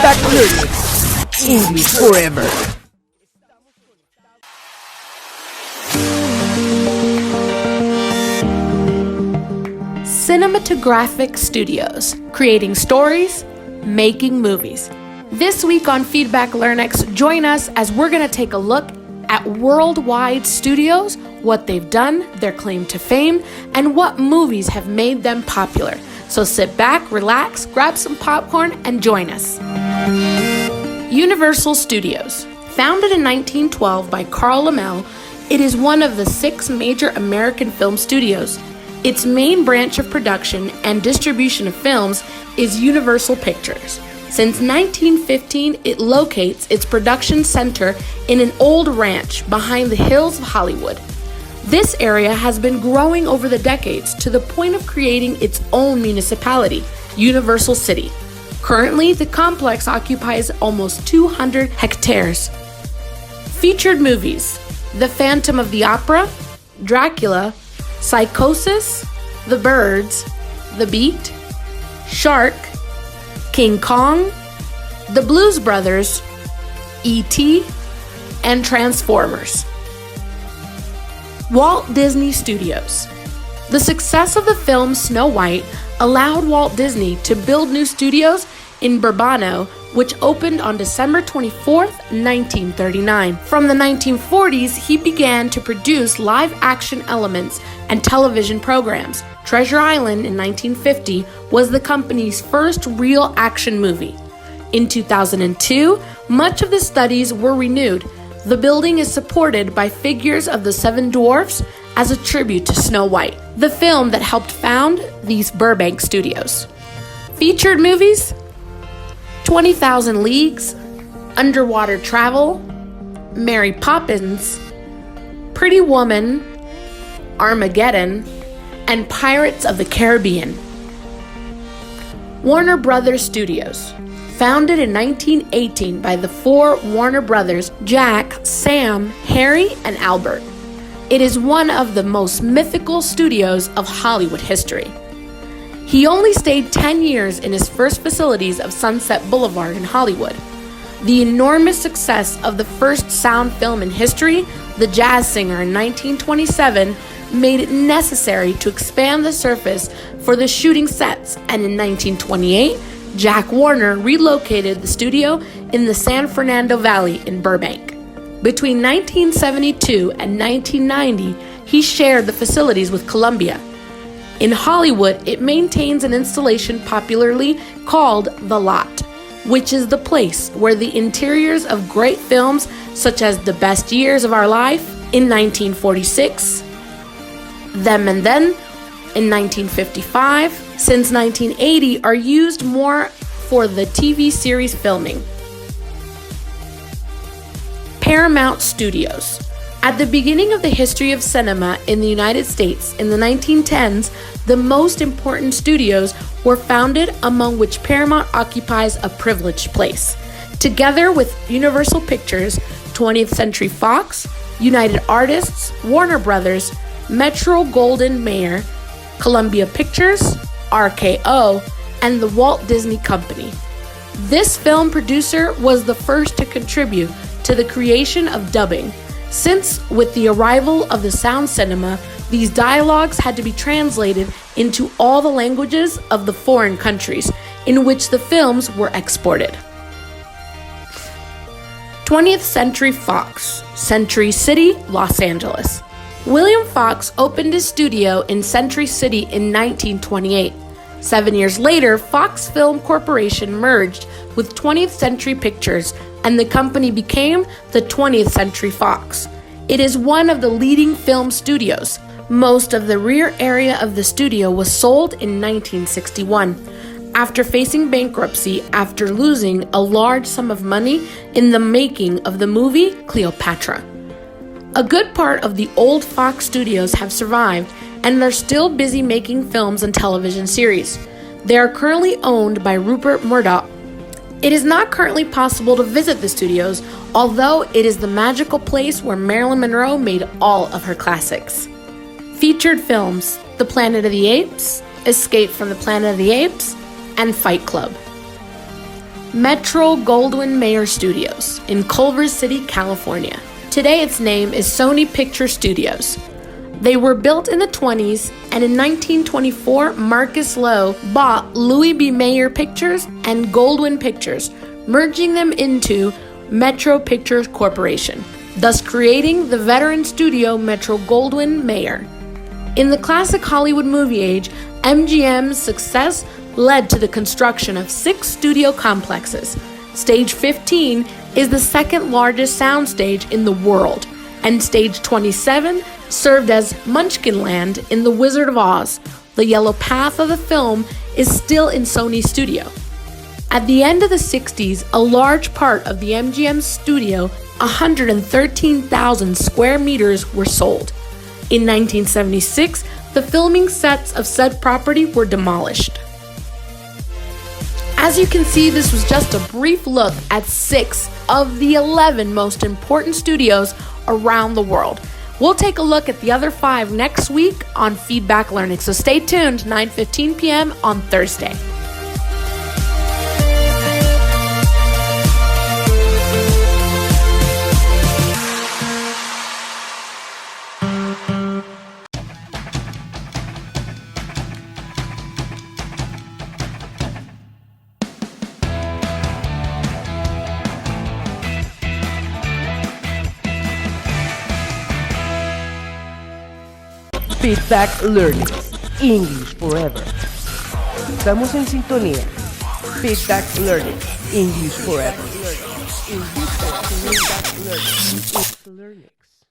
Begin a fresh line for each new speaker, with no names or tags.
Feedback Learning. English forever.
Cinematographic Studios, creating stories, making movies. This week on Feedback LearnX, join us as we're going to take a look at worldwide studios, what they've done, their claim to fame, and what movies have made them popular. So sit back, relax, grab some popcorn, and join us. Universal Studios. Founded in 1912 by Carl Laemmle, it is one of the 6 major American film studios. Its main branch of production and distribution of films is Universal Pictures. Since 1915, it locates its production center in an old ranch behind the hills of Hollywood. This area has been growing over the decades to the point of creating its own municipality, Universal City. Currently, the complex occupies almost 200 hectares. Featured movies: The Phantom of the Opera, Dracula, Psychosis, The Birds, The Beat, Shark, King Kong, The Blues Brothers, E.T., and Transformers. Walt Disney Studios. The success of the film Snow White allowed Walt Disney to build new studios in Burbano, which opened on December 24, 1939. From the 1940s, he began to produce live-action elements and television programs. Treasure Island in 1950 was the company's first real action movie. In 2002, much of the studies were renewed. The building is supported by figures of the 7 dwarfs as a tribute to Snow White, the film that helped found these Burbank studios. Featured movies: 20,000 Leagues, Underwater Travel, Mary Poppins, Pretty Woman, Armageddon, and Pirates of the Caribbean. Warner Brothers Studios. Founded in 1918 by the 4 Warner brothers, Jack, Sam, Harry, and Albert. It is one of the most mythical studios of Hollywood history. He only stayed 10 years in his first facilities of Sunset Boulevard in Hollywood. The enormous success of the first sound film in history, The Jazz Singer in 1927, made it necessary to expand the surface for the shooting sets, and in 1928, Jack Warner relocated the studio in the San Fernando Valley in Burbank. Between 1972 and 1990, he shared the facilities with Columbia. In Hollywood, it maintains an installation popularly called The Lot, which is the place where the interiors of great films such as The Best Years of Our Life in 1946, Them and Then in 1955, since 1980 are used more for the TV series filming. Paramount Studios. At the beginning of the history of cinema in the United States in the 1910s, the most important studios were founded, among which Paramount occupies a privileged place. Together with Universal Pictures, 20th Century Fox, United Artists, Warner Brothers, Metro-Goldwyn-Mayer, Columbia Pictures, RKO, and the Walt Disney Company. This film producer was the first to contribute to the creation of dubbing, since with the arrival of the sound cinema, these dialogues had to be translated into all the languages of the foreign countries in which the films were exported. 20th Century Fox, Century City, Los Angeles. William Fox opened his studio in Century City in 1928. 7 years later, Fox Film Corporation merged with 20th Century Pictures, and the company became the 20th Century Fox. It is one of the leading film studios. Most of the rear area of the studio was sold in 1961, after facing bankruptcy after losing a large sum of money in the making of the movie Cleopatra. A good part of the old Fox studios have survived, and they're still busy making films and television series. They are currently owned by Rupert Murdoch. It is not currently possible to visit the studios, although it is the magical place where Marilyn Monroe made all of her classics. Featured films: The Planet of the Apes, Escape from the Planet of the Apes, and Fight Club. Metro-Goldwyn-Mayer Studios in Culver City, California. Today its name is Sony Picture Studios. They were built in the 20s, and in 1924, Marcus Lowe bought Louis B. Mayer Pictures and Goldwyn Pictures, merging them into Metro Pictures Corporation, thus creating the veteran studio Metro-Goldwyn-Mayer. In the classic Hollywood movie age, MGM's success led to the construction of 6 studio complexes. Stage 15 is the second largest soundstage in the world, and Stage 27 served as Munchkinland in The Wizard of Oz. The yellow path of the film is still in Sony's studio. At the end of the 60s, a large part of the MGM studio, 113,000 square meters, were sold. In 1976, the filming sets of said property were demolished. As you can see, this was just a brief look at 6 of the 11 most important studios around the world. We'll take a look at the other 5 next week on Feedback Learning, so stay tuned, 9:15 p.m. on Thursday.
Feedback Learning, English Forever. Estamos en sintonía. Feedback Learning, English Forever. Feedback Learning.